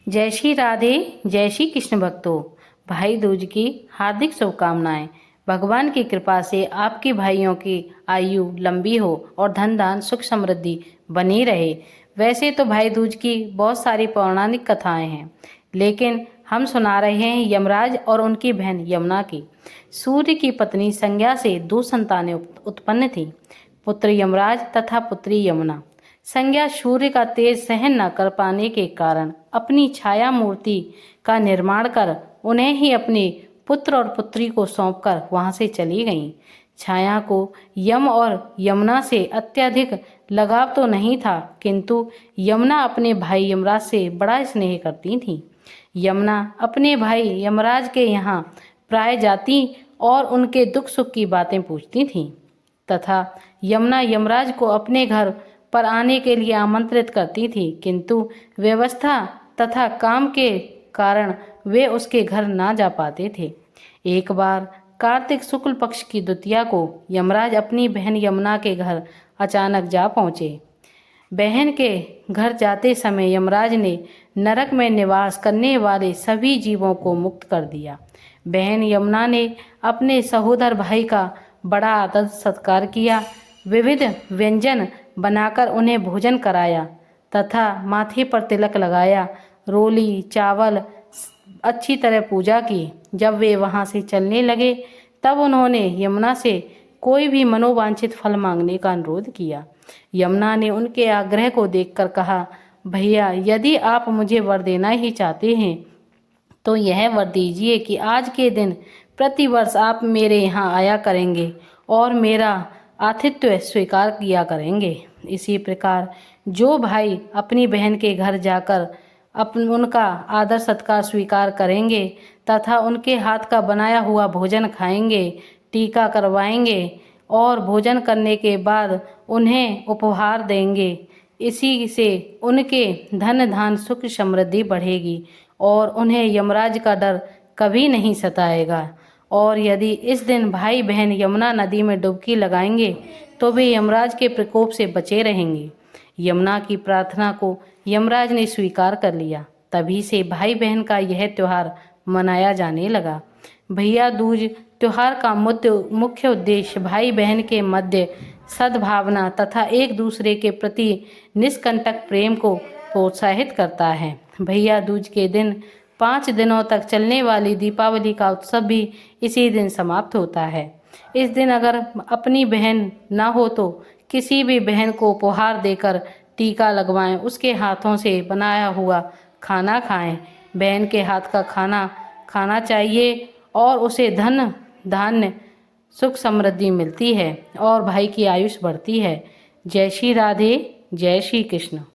जय श्री राधे, जय श्री कृष्ण भक्तों। भाई दूज की हार्दिक शुभकामनाएं। भगवान की कृपा से आपके भाइयों की आयु लंबी हो और धन धान सुख समृद्धि बनी रहे। वैसे तो भाई दूज की बहुत सारी पौराणिक कथाएं हैं, लेकिन हम सुना रहे हैं यमराज और उनकी बहन यमुना की। सूर्य की पत्नी संज्ञा से 2 संतानें उत्पन्न थीं, पुत्र यमराज तथा पुत्री यमुना। संज्ञा सूर्य का तेज सहन न कर पाने के कारण अपनी छाया मूर्ति का निर्माण कर उन्हें ही अपने पुत्र और पुत्री को सौंपकर वहां से चली गईं। छाया को यम और यमुना से अत्यधिक लगाव तो नहीं था, किंतु यमुना अपने भाई यमराज से बड़ा स्नेह करती थी। यमुना अपने भाई यमराज के यहाँ प्राय जाती और उनके दुख सुख की बातें पूछती थीं, तथा यमुना यमराज को अपने घर पर आने के लिए आमंत्रित करती थी, किंतु व्यवस्था तथा काम के कारण वे उसके घर ना जा पाते थे। एक बार कार्तिक शुक्ल पक्ष की द्वितीया को यमराज अपनी बहन यमुना के घर अचानक जा पहुँचे। बहन के घर जाते समय यमराज ने नरक में निवास करने वाले सभी जीवों को मुक्त कर दिया। बहन यमुना ने अपने सहोदर भाई का बड़ा आदर सत्कार किया, विविध व्यंजन बनाकर उन्हें भोजन कराया तथा माथे पर तिलक लगाया, रोली चावल अच्छी तरह पूजा की। जब वे वहां से चलने लगे तब उन्होंने यमुना से कोई भी मनोवांछित फल मांगने का अनुरोध किया। यमुना ने उनके आग्रह को देखकर कहा, भैया, यदि आप मुझे वर देना ही चाहते हैं तो यह वर दीजिए कि आज के दिन प्रतिवर्ष आप मेरे यहाँ आया करेंगे और मेरा आतिथ्य स्वीकार किया करेंगे। इसी प्रकार जो भाई अपनी बहन के घर जाकर उनका आदर सत्कार स्वीकार करेंगे तथा उनके हाथ का बनाया हुआ भोजन खाएंगे, टीका करवाएंगे और भोजन करने के बाद उन्हें उपहार देंगे, इसी से उनके धन धान सुख समृद्धि बढ़ेगी और उन्हें यमराज का डर कभी नहीं सताएगा। और यदि इस दिन भाई बहन यमुना नदी में डुबकी लगाएंगे तो वे यमराज के प्रकोप से बचे रहेंगे। यमुना की प्रार्थना को यमराज ने स्वीकार कर लिया। तभी से भाई बहन का यह त्योहार मनाया जाने लगा। भैया दूज त्योहार का मुख्य उद्देश्य भाई बहन के मध्य सद्भावना तथा एक दूसरे के प्रति निष्कंटक प्रेम को प्रोत्साहित करता है। भैया दूज के दिन 5 दिनों तक चलने वाली दीपावली का उत्सव भी इसी दिन समाप्त होता है। इस दिन अगर अपनी बहन ना हो तो किसी भी बहन को उपहार देकर टीका लगवाएं, उसके हाथों से बनाया हुआ खाना खाएं। बहन के हाथ का खाना खाना चाहिए और उसे धन धान्य सुख समृद्धि मिलती है और भाई की आयुष बढ़ती है। जय श्री राधे, जय श्री कृष्ण।